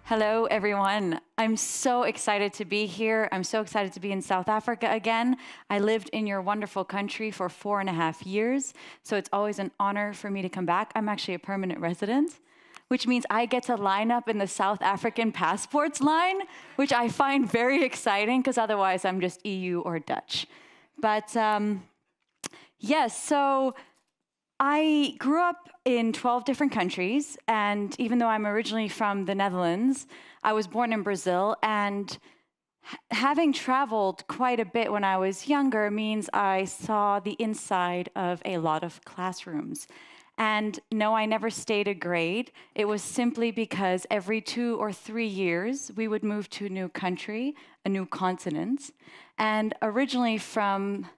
Hello, everyone. I'm so excited to be here. I'm so excited to be in South Africa again. I lived in your wonderful country for 4.5 years, so it's always an honor for me to come back. I'm actually a permanent resident, which means I get to line up in the South African passports line, which I find very exciting because otherwise I'm just EU or Dutch. But yes, so I grew up in 12 different countries, and even though I'm originally from the Netherlands, I was born in Brazil, and having traveled quite a bit when I was younger means I saw the inside of a lot of classrooms. And no, I never stayed a grade. It was simply because every 2 or 3 years, we would move to a new country, a new continent. And originally from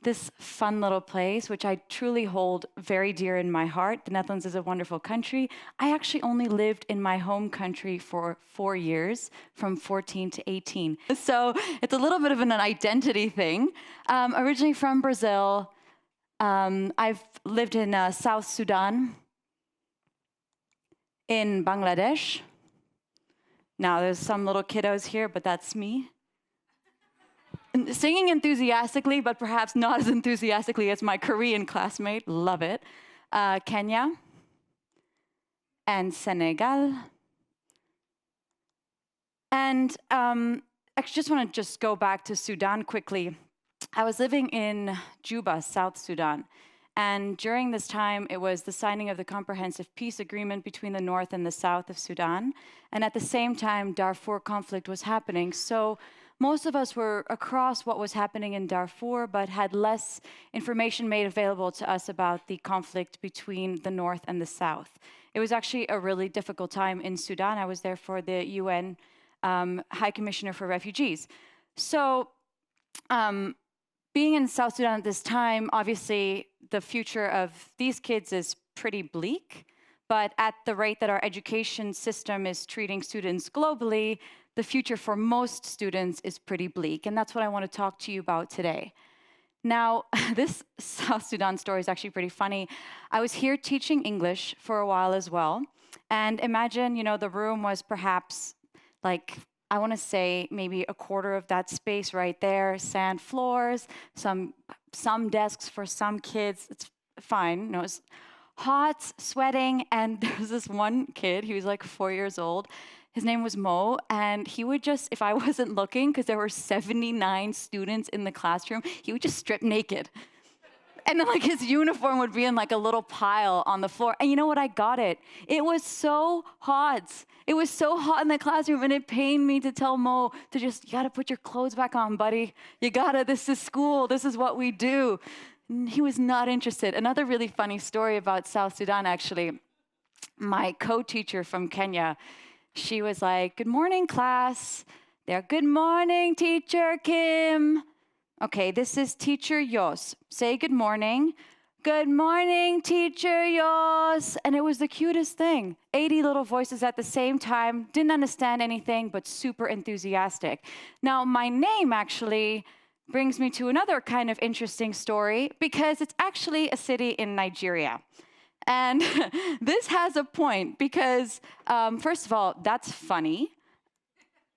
this fun little place, which I truly hold very dear in my heart. The Netherlands is a wonderful country. I actually only lived in my home country for 4 years, from 14 to 18. So it's a little bit of an identity thing. Originally from Brazil, I've lived in South Sudan, in Bangladesh. Now there's some little kiddos here, but that's me. Singing enthusiastically, but perhaps not as enthusiastically as my Korean classmate. Love it. Kenya and Senegal. And I just want to go back to Sudan quickly. I was living in Juba, South Sudan. And during this time, it was the signing of the Comprehensive Peace Agreement between the North and the South of Sudan. And at the same time, Darfur conflict was happening. So most of us were across what was happening in Darfur, but had less information made available to us about the conflict between the North and the South. It was actually a really difficult time in Sudan. I was there for the UN High Commissioner for Refugees. So being in South Sudan at this time, obviously the future of these kids is pretty bleak, but at the rate that our education system is treating students globally, the future for most students is pretty bleak, and that's what I want to talk to you about today. Now, this South Sudan story is actually pretty funny. I was here teaching English for a while as well, and imagine, the room was perhaps like, I want to say maybe a quarter of that space right there, sand floors, some desks for some kids. It's fine, it's hot, sweating, and there was this one kid, he was like 4 years old. His name was Mo, and he would just, if I wasn't looking, because there were 79 students in the classroom, he would just strip naked. And then his uniform would be in a little pile on the floor. And you know what? I got it. It was so hot. It was so hot in the classroom, and it pained me to tell Mo to you gotta put your clothes back on, buddy. This is school. This is what we do. And he was not interested. Another really funny story about South Sudan, actually. My co-teacher from Kenya, she was like, "Good morning, class." They're, "Good morning, teacher Kim." Okay, this is teacher Yos. Say good morning. "Good morning, teacher Yos." And it was the cutest thing. 80 little voices at the same time, didn't understand anything, but super enthusiastic. Now, my name actually brings me to another kind of interesting story, because it's actually a city in Nigeria. And this has a point because, first of all, that's funny.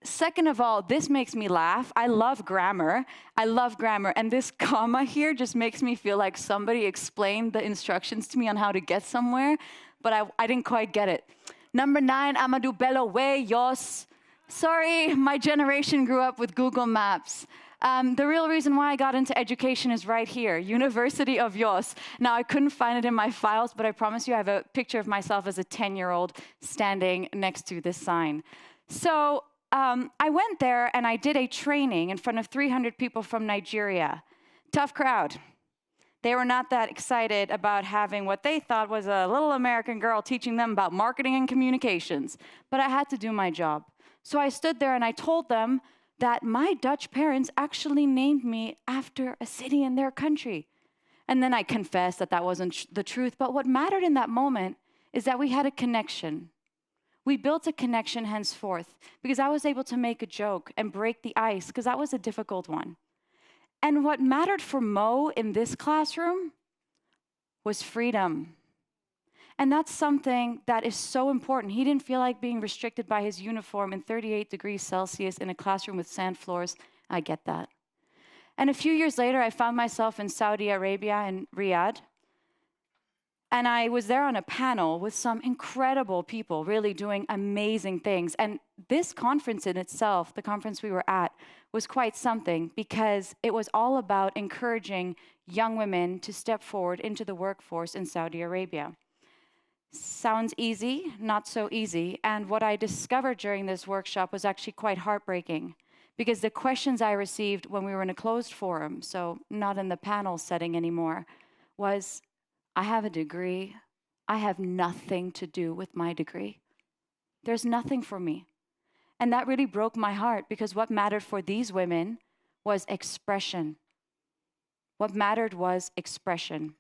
Second of all, this makes me laugh. I love grammar. And this comma here just makes me feel like somebody explained the instructions to me on how to get somewhere, but I didn't quite get it. Number 9, Amadou Bello Way, Yos. Sorry, my generation grew up with Google Maps. The real reason why I got into education is right here, University of Yos. Now, I couldn't find it in my files, but I promise you I have a picture of myself as a 10-year-old standing next to this sign. So I went there and I did a training in front of 300 people from Nigeria. Tough crowd. They were not that excited about having what they thought was a little American girl teaching them about marketing and communications. But I had to do my job. So I stood there and I told them that my Dutch parents actually named me after a city in their country. And then I confessed that wasn't the truth, but what mattered in that moment is that we had a connection. We built a connection henceforth, because I was able to make a joke and break the ice, because that was a difficult one. And what mattered for Mo in this classroom was freedom. And that's something that is so important. He didn't feel like being restricted by his uniform in 38 degrees Celsius in a classroom with sand floors. I get that. And a few years later, I found myself in Saudi Arabia, in Riyadh. And I was there on a panel with some incredible people really doing amazing things. And this conference in itself, the conference we were at, was quite something because it was all about encouraging young women to step forward into the workforce in Saudi Arabia. Sounds easy, not so easy. And what I discovered during this workshop was actually quite heartbreaking because the questions I received when we were in a closed forum, so not in the panel setting anymore, was, I have a degree. I have nothing to do with my degree. There's nothing for me. And that really broke my heart because what mattered for these women was expression. What mattered was expression.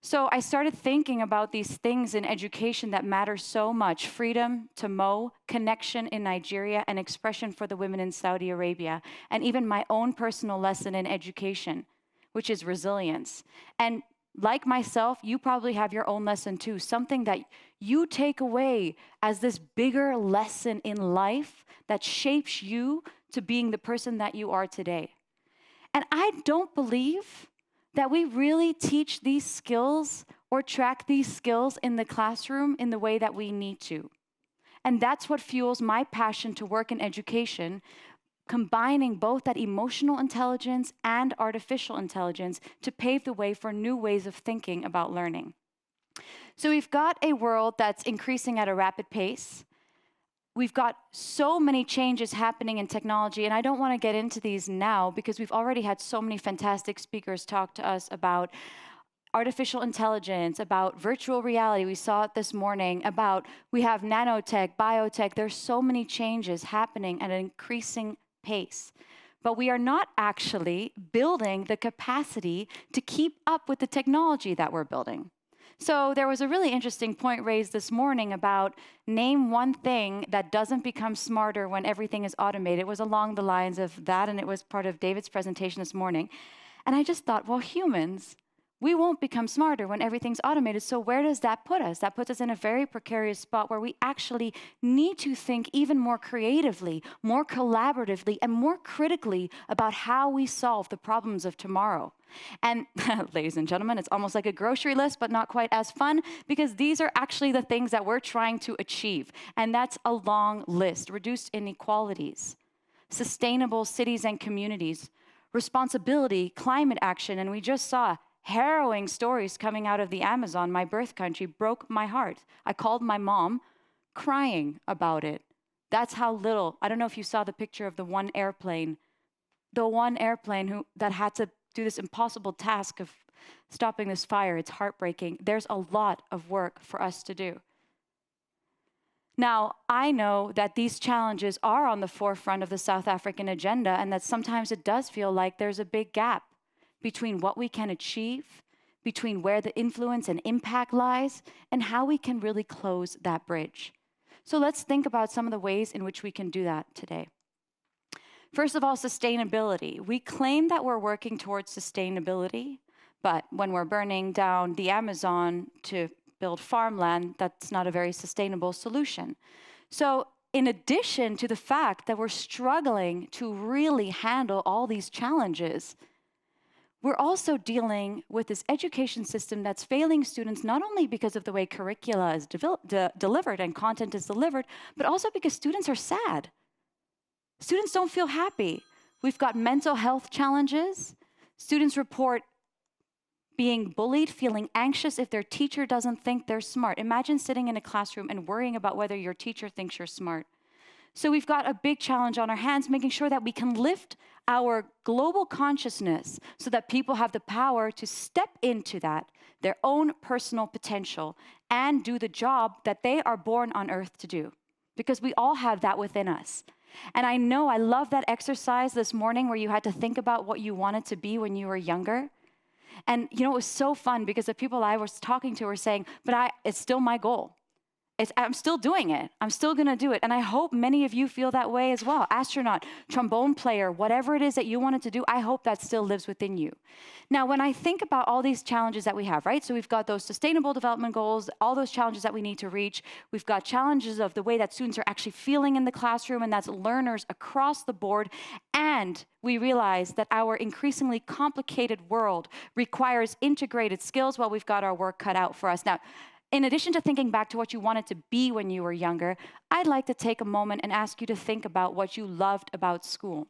So I started thinking about these things in education that matter so much: freedom to mow, connection in Nigeria, and expression for the women in Saudi Arabia, and even my own personal lesson in education, which is resilience. And like myself, you probably have your own lesson too, something that you take away as this bigger lesson in life that shapes you to being the person that you are today. And I don't believe that we really teach these skills or track these skills in the classroom in the way that we need to. And that's what fuels my passion to work in education, combining both that emotional intelligence and artificial intelligence to pave the way for new ways of thinking about learning. So we've got a world that's increasing at a rapid pace. We've got so many changes happening in technology, and I don't want to get into these now because we've already had so many fantastic speakers talk to us about artificial intelligence, about virtual reality. We saw it this morning, we have nanotech, biotech. There's so many changes happening at an increasing pace. But we are not actually building the capacity to keep up with the technology that we're building. So there was a really interesting point raised this morning about name one thing that doesn't become smarter when everything is automated. It was along the lines of that, and it was part of David's presentation this morning. And I just thought, well, humans, we won't become smarter when everything's automated. So where does that put us? That puts us in a very precarious spot where we actually need to think even more creatively, more collaboratively, and more critically about how we solve the problems of tomorrow. And ladies and gentlemen, it's almost like a grocery list, but not quite as fun, because these are actually the things that we're trying to achieve. And that's a long list: reduced inequalities, sustainable cities and communities, responsibility, climate action. And we just saw harrowing stories coming out of the Amazon, my birth country. Broke my heart. I called my mom crying about it. That's how little. I don't know if you saw the picture of the one airplane that had to do this impossible task of stopping this fire. It's heartbreaking. There's a lot of work for us to do. Now, I know that these challenges are on the forefront of the South African agenda, and that sometimes it does feel like there's a big gap between what we can achieve, between where the influence and impact lies, and how we can really close that bridge. So let's think about some of the ways in which we can do that today. First of all, sustainability. We claim that we're working towards sustainability, but when we're burning down the Amazon to build farmland, that's not a very sustainable solution. So in addition to the fact that we're struggling to really handle all these challenges, we're also dealing with this education system that's failing students, not only because of the way curricula is delivered and content is delivered, but also because students are sad. Students don't feel happy. We've got mental health challenges. Students report being bullied, feeling anxious if their teacher doesn't think they're smart. Imagine sitting in a classroom and worrying about whether your teacher thinks you're smart. So we've got a big challenge on our hands, making sure that we can lift our global consciousness so that people have the power to step into that, their own personal potential, and do the job that they are born on earth to do. Because we all have that within us. And I know, I love that exercise this morning where you had to think about what you wanted to be when you were younger. And you know, it was so fun because the people I was talking to were saying, but it's still my goal. I'm still doing it. I'm still going to do it. And I hope many of you feel that way as well. Astronaut, trombone player, whatever it is that you wanted to do, I hope that still lives within you. Now, when I think about all these challenges that we have, right? So we've got those sustainable development goals, all those challenges that we need to reach. We've got challenges of the way that students are actually feeling in the classroom, and that's learners across the board. And we realize that our increasingly complicated world requires integrated skills. Well, we've got our work cut out for us. Now, in addition to thinking back to what you wanted to be when you were younger, I'd like to take a moment and ask you to think about what you loved about school.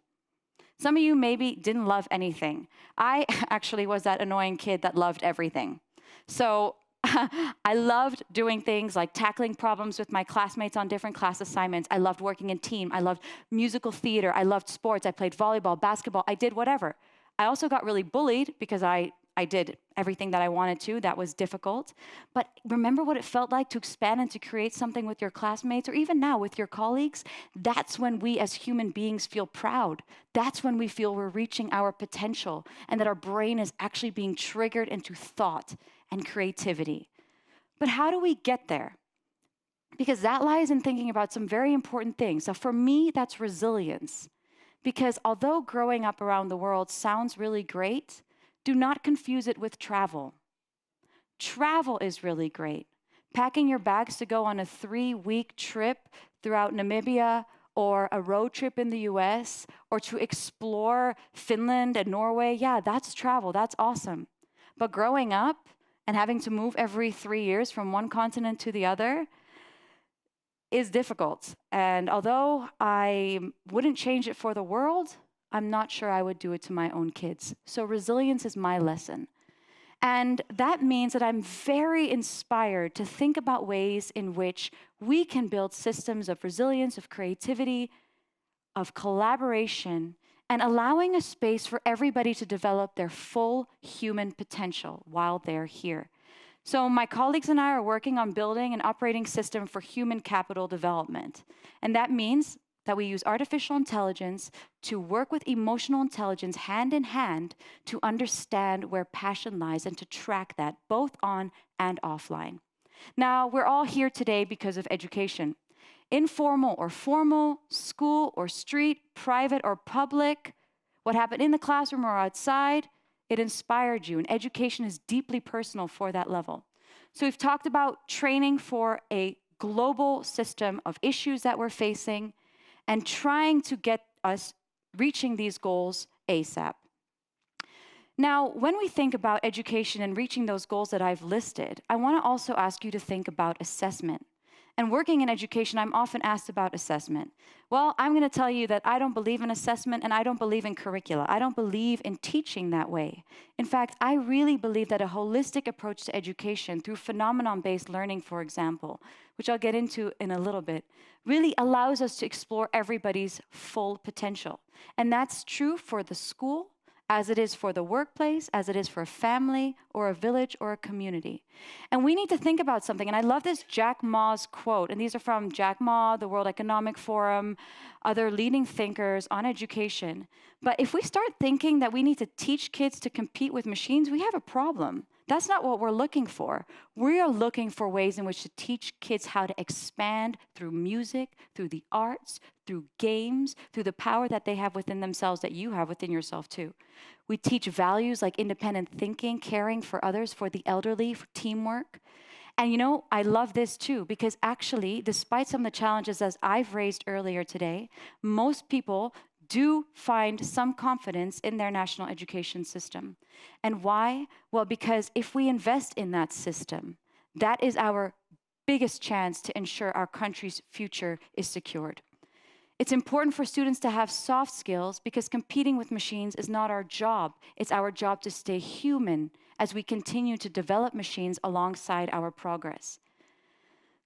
Some of you maybe didn't love anything. I actually was that annoying kid that loved everything. So I loved doing things like tackling problems with my classmates on different class assignments. I loved working in team. I loved musical theater. I loved sports. I played volleyball, basketball. I did whatever. I also got really bullied because I did everything that I wanted to. That was difficult. But remember what it felt like to expand and to create something with your classmates, or even now with your colleagues? That's when we as human beings feel proud. That's when we feel we're reaching our potential and that our brain is actually being triggered into thought and creativity. But how do we get there? Because that lies in thinking about some very important things. So for me, that's resilience. Because although growing up around the world sounds really great, do not confuse it with travel. Travel is really great. Packing your bags to go on a 3-week trip throughout Namibia, or a road trip in the US, or to explore Finland and Norway, yeah, that's travel, that's awesome. But growing up and having to move every 3 years from one continent to the other is difficult. And although I wouldn't change it for the world, I'm not sure I would do it to my own kids. So resilience is my lesson. And that means that I'm very inspired to think about ways in which we can build systems of resilience, of creativity, of collaboration, and allowing a space for everybody to develop their full human potential while they're here. So my colleagues and I are working on building an operating system for human capital development. And that means that we use artificial intelligence to work with emotional intelligence hand in hand to understand where passion lies and to track that both on and offline. Now, we're all here today because of education. Informal or formal, school or street, private or public, what happened in the classroom or outside, it inspired you. And education is deeply personal for that level. So we've talked about training for a global system of issues that we're facing, and trying to get us reaching these goals ASAP. Now, when we think about education and reaching those goals that I've listed, I want to also ask you to think about assessment. And working in education, I'm often asked about assessment. Well, I'm going to tell you that I don't believe in assessment and I don't believe in curricula. I don't believe in teaching that way. In fact, I really believe that a holistic approach to education through phenomenon-based learning, for example, which I'll get into in a little bit, really allows us to explore everybody's full potential. And that's true for the school, as it is for the workplace, as it is for a family or a village or a community. And we need to think about something. And I love this Jack Ma's quote. And these are from Jack Ma, the World Economic Forum, other leading thinkers on education. But if we start thinking that we need to teach kids to compete with machines, we have a problem. That's not what we're looking for. We are looking for ways in which to teach kids how to expand through music, through the arts, through games, through the power that they have within themselves that you have within yourself too. We teach values like independent thinking, caring for others, for the elderly, for teamwork. And you know, I love this too, because actually, despite some of the challenges as I've raised earlier today, most people do find some confidence in their national education system. And why? Well, because if we invest in that system, that is our biggest chance to ensure our country's future is secured. It's important for students to have soft skills because competing with machines is not our job. It's our job to stay human as we continue to develop machines alongside our progress.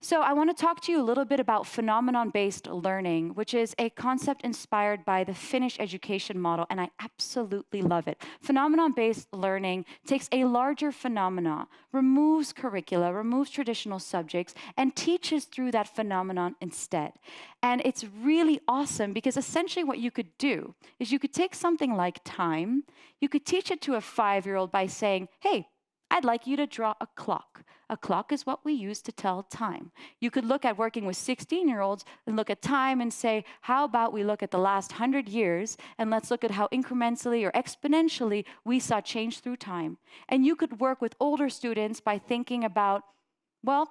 So I want to talk to you a little bit about phenomenon-based learning, which is a concept inspired by the Finnish education model, and I absolutely love it. Phenomenon-based learning takes a larger phenomena, removes curricula, removes traditional subjects, and teaches through that phenomenon instead. And it's really awesome because essentially what you could do is you could take something like time, you could teach it to a 5-year-old by saying, hey, I'd like you to draw a clock. A clock is what we use to tell time. You could look at working with 16-year-olds and look at time and say, how about we look at the last 100 years and let's look at how incrementally or exponentially we saw change through time. And you could work with older students by thinking about, well,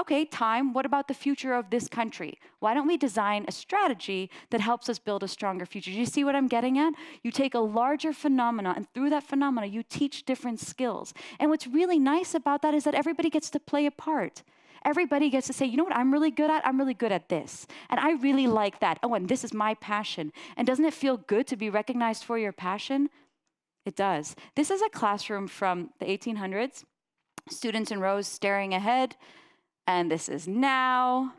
okay, time, what about the future of this country? Why don't we design a strategy that helps us build a stronger future? Do you see what I'm getting at? You take a larger phenomena, and through that phenomena, you teach different skills. And what's really nice about that is that everybody gets to play a part. Everybody gets to say, you know what I'm really good at? I'm really good at this. And I really like that. Oh, and this is my passion. And doesn't it feel good to be recognized for your passion? It does. This is a classroom from the 1800s. Students in rows staring ahead. And this is now.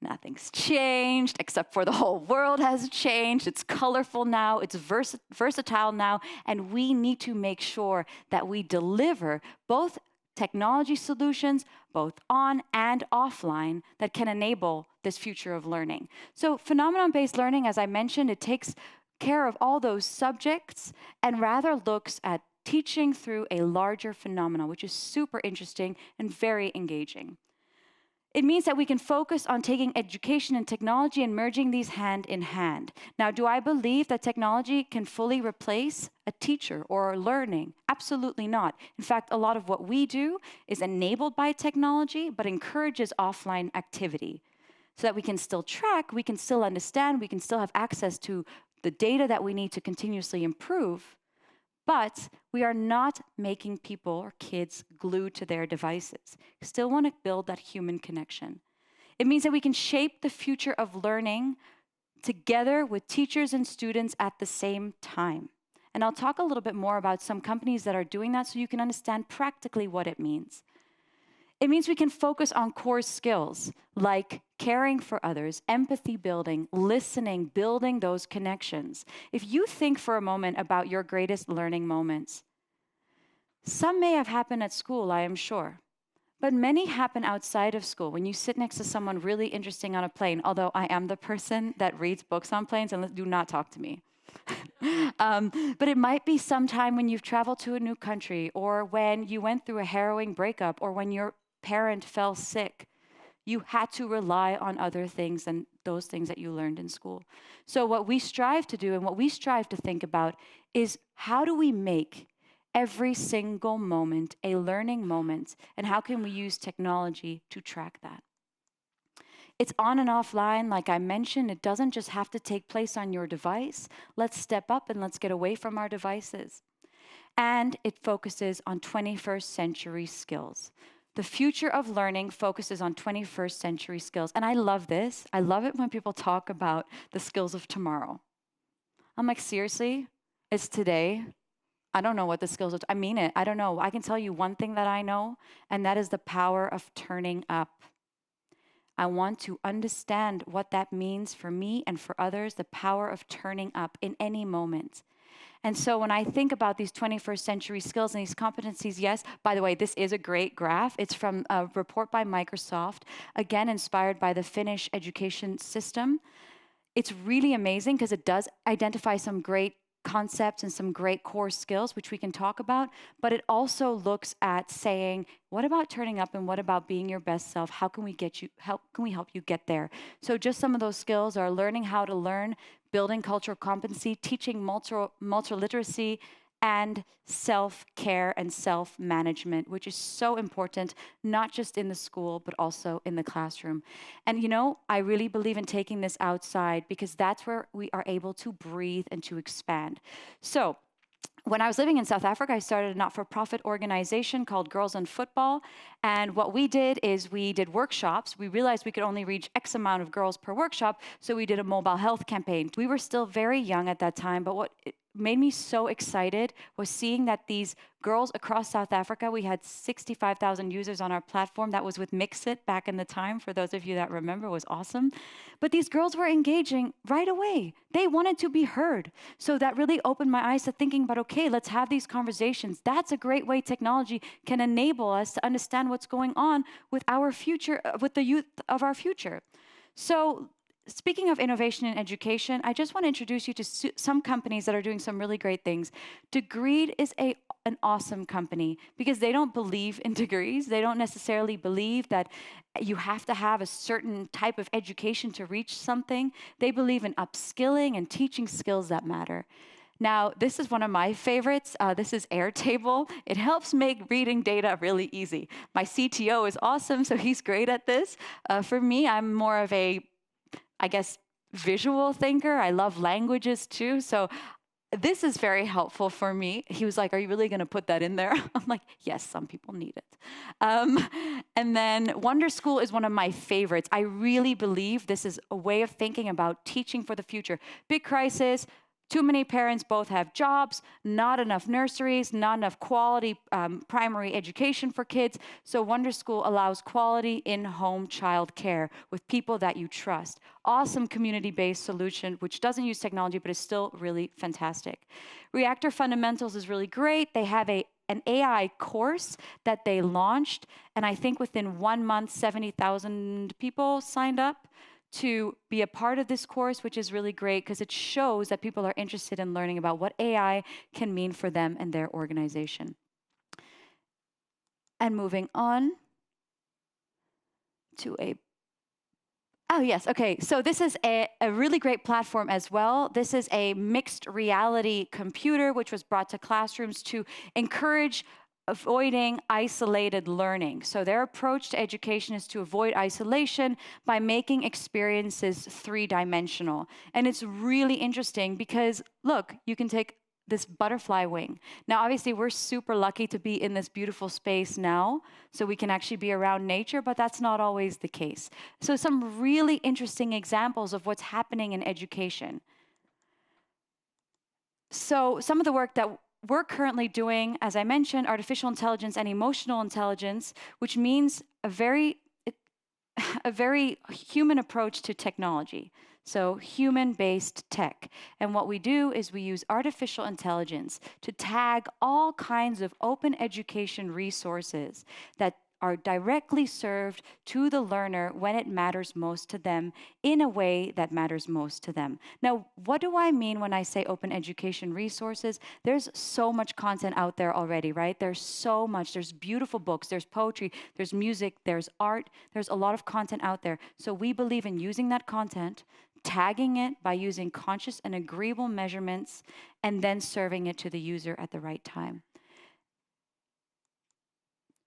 Nothing's changed, except for the whole world has changed. It's colorful now, it's versatile now, and we need to make sure that we deliver both technology solutions, both on and offline, that can enable this future of learning. So phenomenon-based learning, as I mentioned, it takes care of all those subjects and rather looks at teaching through a larger phenomenon, which is super interesting and very engaging. It means that we can focus on taking education and technology and merging these hand in hand. Now, do I believe that technology can fully replace a teacher or learning? Absolutely not. In fact, a lot of what we do is enabled by technology, but encourages offline activity so that we can still track, we can still understand, we can still have access to the data that we need to continuously improve. But we are not making people or kids glued to their devices. We still want to build that human connection. It means that we can shape the future of learning together with teachers and students at the same time. And I'll talk a little bit more about some companies that are doing that so you can understand practically what it means. It means we can focus on core skills like caring for others, empathy building, listening, building those connections. If you think for a moment about your greatest learning moments, some may have happened at school, I am sure, but many happen outside of school when you sit next to someone really interesting on a plane, although I am the person that reads books on planes, and do not talk to me. But it might be sometime when you've traveled to a new country, or when you went through a harrowing breakup, or when your parent fell sick. You had to rely on other things than those things that you learned in school. So what we strive to do and what we strive to think about is, how do we make every single moment a learning moment, and how can we use technology to track that? It's on and offline, like I mentioned. It doesn't just have to take place on your device. Let's step up and let's get away from our devices. And it focuses on 21st century skills. The future of learning focuses on 21st century skills. And I love this. I love it when people talk about the skills of tomorrow. I'm like, seriously? It's today? I don't know what the skills are. I mean it. I don't know. I can tell you one thing that I know, and that is the power of turning up. I want to understand what that means for me and for others, the power of turning up in any moment. And so when I think about these 21st century skills and these competencies, yes, by the way, this is a great graph. It's from a report by Microsoft, again, inspired by the Finnish education system. It's really amazing because it does identify some great concepts and some great core skills, which we can talk about, but it also looks at saying, what about turning up and what about being your best self? How can we help you get there? So just some of those skills are learning how to learn, building cultural competency, teaching multiliteracy, and self-care and self-management, which is so important, not just in the school, but also in the classroom. And you know, I really believe in taking this outside because that's where we are able to breathe and to expand. So when I was living in South Africa, I started a not-for-profit organization called Girls in Football. And what we did is we did workshops. We realized we could only reach X amount of girls per workshop, so we did a mobile health campaign. We were still very young at that time, but what made me so excited was seeing that these girls across South Africa, we had 65,000 users on our platform. That was with Mixit back in the time. For those of you that remember, it was awesome. But these girls were engaging right away. They wanted to be heard. So that really opened my eyes to thinking about, okay, let's have these conversations. That's a great way technology can enable us to understand what's going on with our future, with the youth of our future. So speaking of innovation in education, I just want to introduce you to some companies that are doing some really great things. Dirkx is an an awesome company because they don't believe in degrees. They don't necessarily believe that you have to have a certain type of education to reach something. They believe in upskilling and teaching skills that matter. Now, this is one of my favorites. This is Airtable. It helps make reading data really easy. My CTO is awesome, so he's great at this. For me, I'm more of a, I guess, visual thinker. I love languages too, so this is very helpful for me. He was like, are you really going to put that in there? I'm like, yes, some people need it. And then Wonder School is one of my favorites. I really believe this is a way of thinking about teaching for the future. Big crisis. Too many parents both have jobs, not enough nurseries, not enough quality primary education for kids. So Wonder School allows quality in-home child care with people that you trust. Awesome community-based solution, which doesn't use technology, but is still really fantastic. Reactor Fundamentals is really great. They have an AI course that they launched, and I think within 1 month, 70,000 people signed up to be a part of this course, which is really great because it shows that people are interested in learning about what AI can mean for them and their organization. And moving on to oh yes, okay, so this is a really great platform as well. This is a mixed reality computer which was brought to classrooms to encourage avoiding isolated learning. So their approach to education is to avoid isolation by making experiences three-dimensional. And it's really interesting because, look, you can take this butterfly wing. Now, obviously, we're super lucky to be in this beautiful space now, so we can actually be around nature, but that's not always the case. So some really interesting examples of what's happening in education. So some of the work that we're currently doing, as I mentioned, artificial intelligence and emotional intelligence, which means a very human approach to technology. So human-based tech. And what we do is we use artificial intelligence to tag all kinds of open education resources that are directly served to the learner when it matters most to them in a way that matters most to them. Now, what do I mean when I say open education resources? There's so much content out there already, right? There's so much. There's beautiful books, there's poetry, there's music, there's art. There's a lot of content out there. So we believe in using that content, tagging it by using conscious and agreeable measurements, and then serving it to the user at the right time.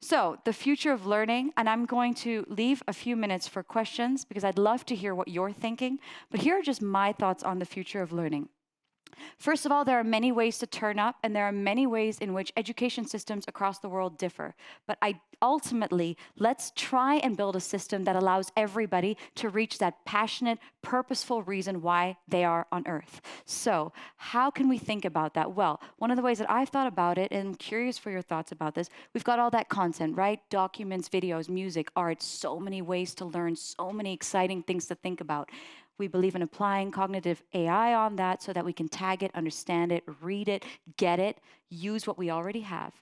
So the future of learning, and I'm going to leave a few minutes for questions because I'd love to hear what you're thinking, but here are just my thoughts on the future of learning. First of all, there are many ways to turn up, and there are many ways in which education systems across the world differ. But ultimately, let's try and build a system that allows everybody to reach that passionate, purposeful reason why they are on Earth. So how can we think about that? Well, one of the ways that I've thought about it, and I'm curious for your thoughts about this, we've got all that content, right? Documents, videos, music, art, so many ways to learn, so many exciting things to think about. We believe in applying cognitive AI on that so that we can tag it, understand it, read it, get it, use what we already have.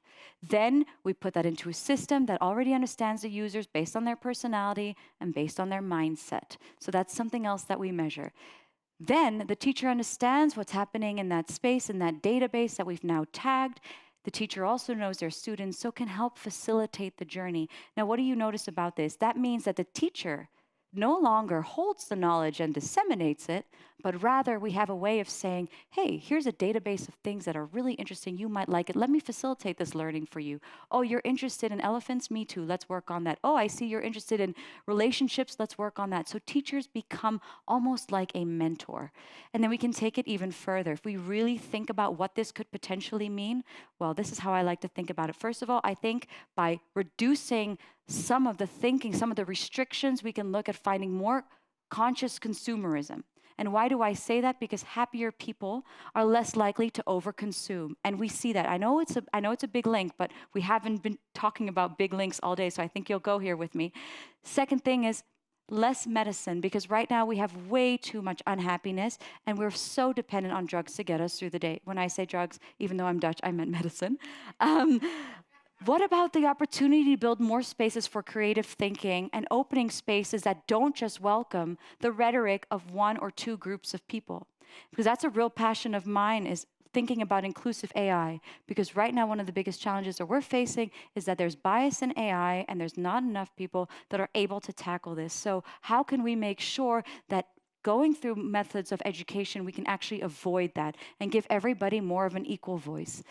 Then we put that into a system that already understands the users based on their personality and based on their mindset. So that's something else that we measure. Then the teacher understands what's happening in that space, in that database that we've now tagged. The teacher also knows their students, so can help facilitate the journey. Now, what do you notice about this? That means that the teacher no longer holds the knowledge and disseminates it, but rather we have a way of saying, hey, here's a database of things that are really interesting. You might like it. Let me facilitate this learning for you. Oh, you're interested in elephants? Me too. Let's work on that. Oh, I see you're interested in relationships. Let's work on that. So teachers become almost like a mentor. And then we can take it even further. If we really think about what this could potentially mean, well, this is how I like to think about it. First of all, I think by reducing some of the thinking, some of the restrictions, we can look at finding more conscious consumerism. And why do I say that? Because happier people are less likely to overconsume. And we see that. I know it's a big link, but we haven't been talking about big links all day, so I think you'll go here with me. Second thing is less medicine, because right now we have way too much unhappiness, and we're so dependent on drugs to get us through the day. When I say drugs, even though I'm Dutch, I meant medicine. What about the opportunity to build more spaces for creative thinking and opening spaces that don't just welcome the rhetoric of one or two groups of people? Because that's a real passion of mine, is thinking about inclusive AI, because right now one of the biggest challenges that we're facing is that there's bias in AI and there's not enough people that are able to tackle this. So how can we make sure that going through methods of education, we can actually avoid that and give everybody more of an equal voice?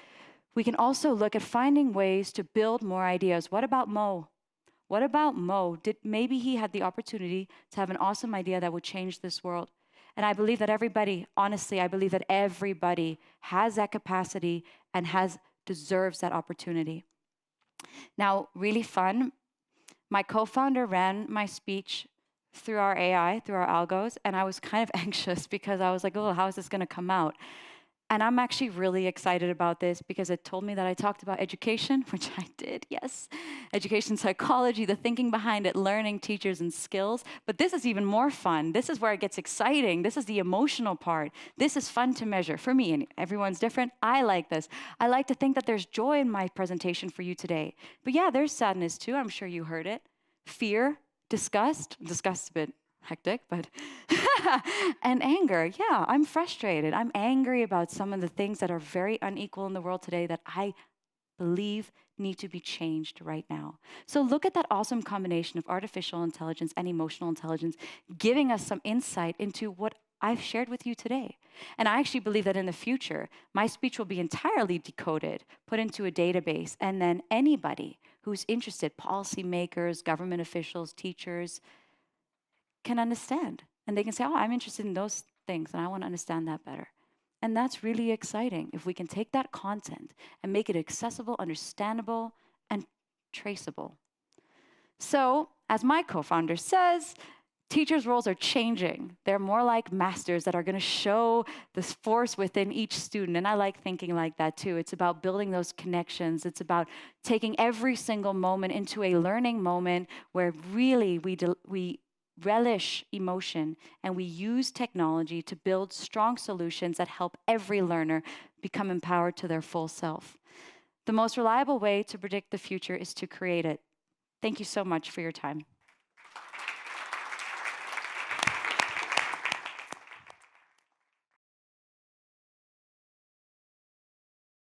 We can also look at finding ways to build more ideas. What about Mo? What about Mo? Maybe he had the opportunity to have an awesome idea that would change this world. And I believe that everybody, honestly, I believe that everybody has that capacity and deserves that opportunity. Now, really fun, my co-founder ran my speech through our AI, through our algos, and I was kind of anxious because I was like, oh, how is this gonna come out? And I'm actually really excited about this because it told me that I talked about education, which I did, yes. Education psychology, the thinking behind it, learning, teachers, and skills. But this is even more fun. This is where it gets exciting. This is the emotional part. This is fun to measure for me, and everyone's different. I like this. I like to think that there's joy in my presentation for you today. But yeah, there's sadness too. I'm sure you heard it. Fear, disgust. Disgust a bit hectic, but and anger. Yeah, I'm frustrated. I'm angry about some of the things that are very unequal in the world today that I believe need to be changed right now. So look at that awesome combination of artificial intelligence and emotional intelligence, giving us some insight into what I've shared with you today. And I actually believe that in the future, my speech will be entirely decoded, put into a database, and then anybody who's interested, policymakers, government officials, teachers, can understand. And they can say, oh, I'm interested in those things and I want to understand that better. And that's really exciting if we can take that content and make it accessible, understandable, and traceable. So, as my co-founder says, teachers' roles are changing. They're more like masters that are going to show this force within each student. And I like thinking like that too. It's about building those connections. It's about taking every single moment into a learning moment where really we relish emotion and we use technology to build strong solutions that help every learner become empowered to their full self. The most reliable way to predict the future is to create it. Thank you so much for your time.